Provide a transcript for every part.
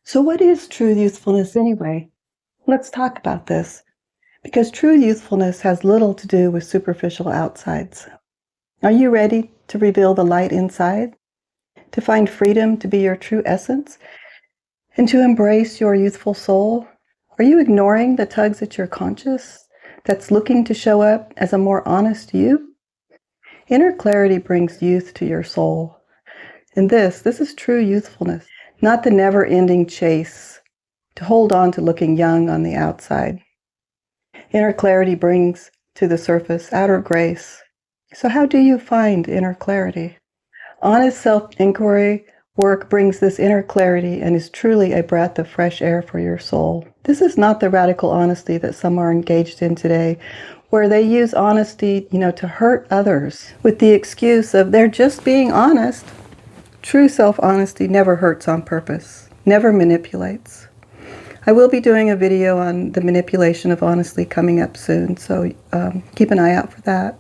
So, what is true youthfulness anyway? Let's talk about this because true youthfulness has little to do with superficial outsides. Are you ready to reveal the light inside, to find freedom to be your true essence, and to embrace your youthful soul? Are you ignoring the tugs at your conscience that's looking to show up as a more honest you? Inner clarity brings youth to your soul. And this is true youthfulness, not the never-ending chase to hold on to looking young on the outside. Inner clarity brings to the surface outer grace. So how do you find inner clarity? Honest self-inquiry work brings this inner clarity and is truly a breath of fresh air for your soul. This is not the radical honesty that some are engaged in today, where they use honesty, to hurt others with the excuse of they're just being honest. True self-honesty never hurts on purpose, never manipulates. I will be doing a video on the manipulation of honesty coming up soon, so keep an eye out for that.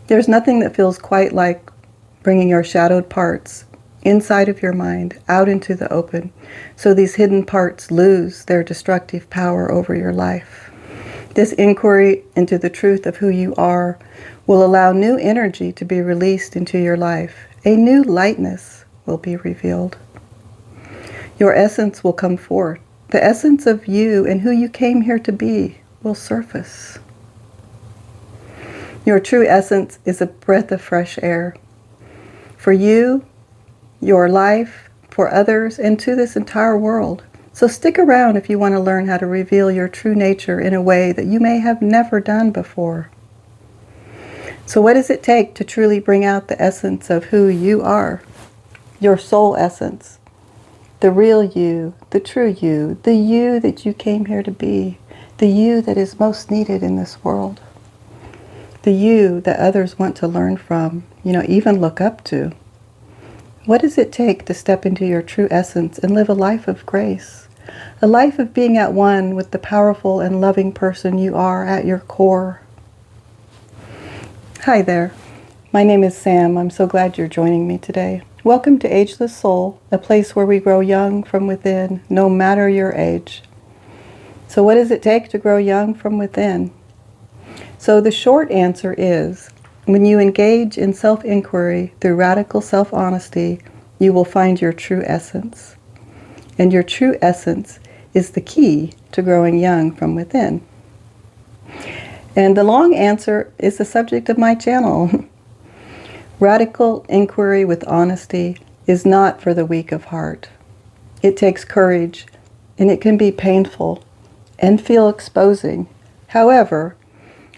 There's nothing that feels quite like bringing your shadowed parts inside of your mind out into the open, so these hidden parts lose their destructive power over your life. This inquiry into the truth of who you are will allow new energy to be released into your life. A new lightness will be revealed. Your essence will come forth. The essence of you and who you came here to be will surface. Your true essence is a breath of fresh air for you, your life, for others, and to this entire world. So stick around if you want to learn how to reveal your true nature in a way that you may have never done before. So what does it take to truly bring out the essence of who you are? Your soul essence. The real you, the true you, the you that you came here to be, the you that is most needed in this world, the you that others want to learn from, even look up to. What does it take to step into your true essence and live a life of grace, a life of being at one with the powerful and loving person you are at your core? Hi there, my name is Sam. I'm so glad you're joining me today. Welcome to Ageless Soul, a place where we grow young from within, no matter your age. So what does it take to grow young from within? So the short answer is, when you engage in self-inquiry through radical self-honesty, you will find your true essence. And your true essence is the key to growing young from within. And the long answer is the subject of my channel. Radical inquiry with honesty is not for the weak of heart. It takes courage, and it can be painful and feel exposing. However,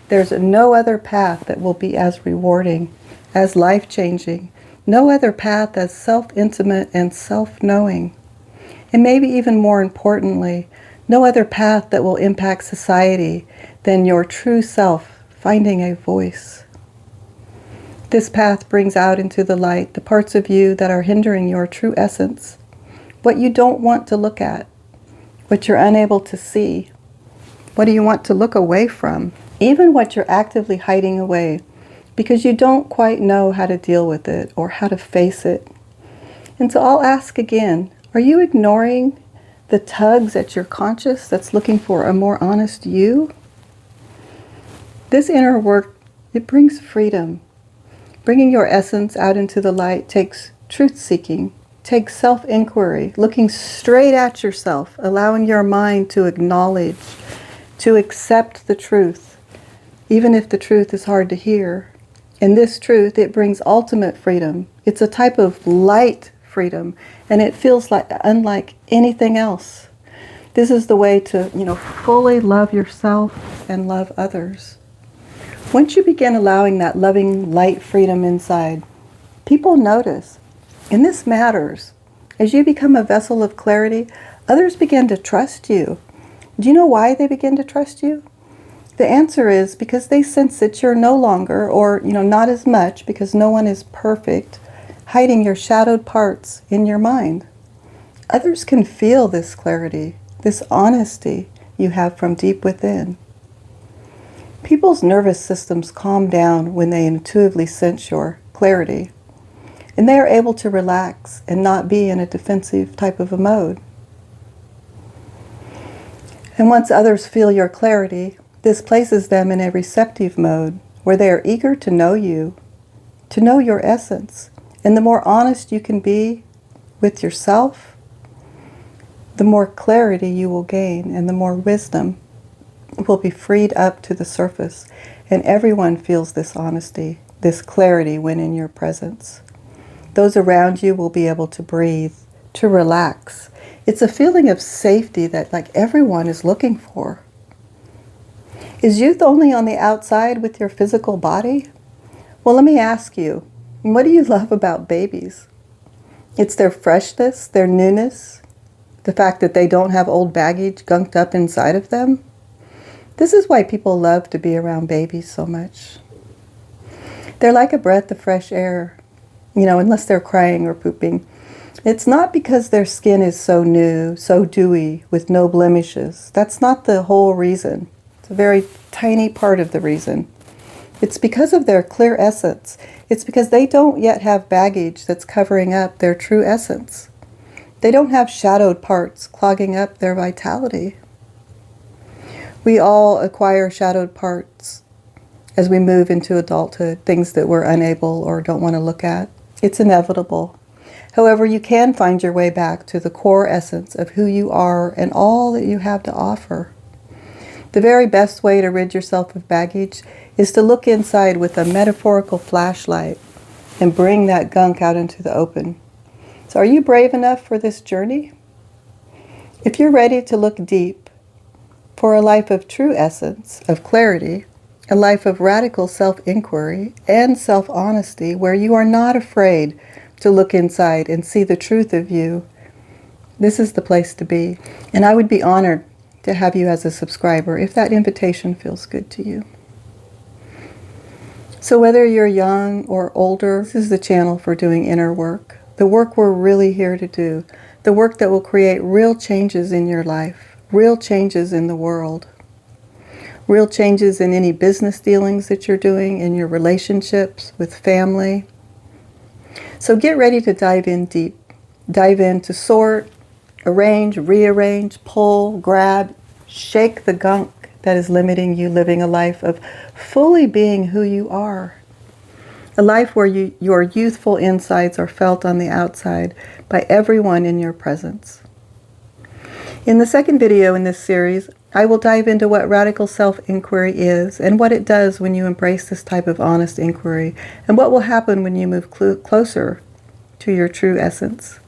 there's no other path that will be as rewarding, as life-changing, no other path as self-intimate and self-knowing. And maybe even more importantly, no other path that will impact society than your true self finding a voice. This path brings out into the light the parts of you that are hindering your true essence, what you don't want to look at, what you're unable to see, what do you want to look away from, even what you're actively hiding away because you don't quite know how to deal with it or how to face it. And so I'll ask again, are you ignoring the tugs at your conscience that's looking for a more honest you? This inner work, it brings freedom. Bringing your essence out into the light takes truth-seeking, takes self-inquiry, looking straight at yourself, allowing your mind to acknowledge, to accept the truth, even if the truth is hard to hear. And this truth, it brings ultimate freedom. It's a type of light freedom, and it feels like unlike anything else. This is the way to, fully love yourself and love others. Once you begin allowing that loving light freedom inside, people notice. And this matters. As you become a vessel of clarity, others begin to trust you. Do you know why they begin to trust you? The answer is because they sense that you're no longer, or not as much, because no one is perfect, hiding your shadowed parts in your mind. Others can feel this clarity, this honesty you have from deep within. People's nervous systems calm down when they intuitively sense your clarity, and they are able to relax and not be in a defensive type of a mode. And once others feel your clarity, this places them in a receptive mode where they are eager to know you, to know your essence. And the more honest you can be with yourself, the more clarity you will gain and the more wisdom will be freed up to the surface. And everyone feels this honesty, this clarity when in your presence. Those around you will be able to breathe, to relax. It's a feeling of safety that like everyone is looking for. Is youth only on the outside with your physical body? Well, let me ask you, what do you love about babies? It's their freshness, their newness, the fact that they don't have old baggage gunked up inside of them. This is why people love to be around babies so much. They're like a breath of fresh air, unless they're crying or pooping. It's not because their skin is so new, so dewy, with no blemishes. That's not the whole reason. It's a very tiny part of the reason. It's because of their clear essence. It's because they don't yet have baggage that's covering up their true essence. They don't have shadowed parts clogging up their vitality. We all acquire shadowed parts as we move into adulthood, things that we're unable or don't want to look at. It's inevitable. However, you can find your way back to the core essence of who you are and all that you have to offer. The very best way to rid yourself of baggage is to look inside with a metaphorical flashlight and bring that gunk out into the open. So are you brave enough for this journey? If you're ready to look deep for a life of true essence, of clarity, a life of radical self-inquiry and self-honesty where you are not afraid to look inside and see the truth of you, this is the place to be. And I would be honored to have you as a subscriber if that invitation feels good to you. So whether you're young or older, this is the channel for doing inner work. The work we're really here to do. The work that will create real changes in your life. Real changes in the world. Real changes in any business dealings that you're doing, in your relationships with family. So get ready to dive in deep. Dive in to sort, arrange, rearrange, pull, grab, shake the gunk that is limiting you living a life of fully being who you are. A life where your youthful insides are felt on the outside by everyone in your presence. In the second video in this series, I will dive into what radical self-inquiry is and what it does when you embrace this type of honest inquiry and what will happen when you move closer to your true essence.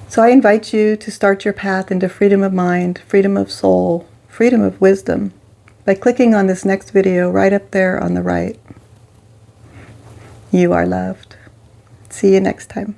So I invite you to start your path into freedom of mind, freedom of soul, freedom of wisdom by clicking on this next video right up there on the right. You are loved. See you next time.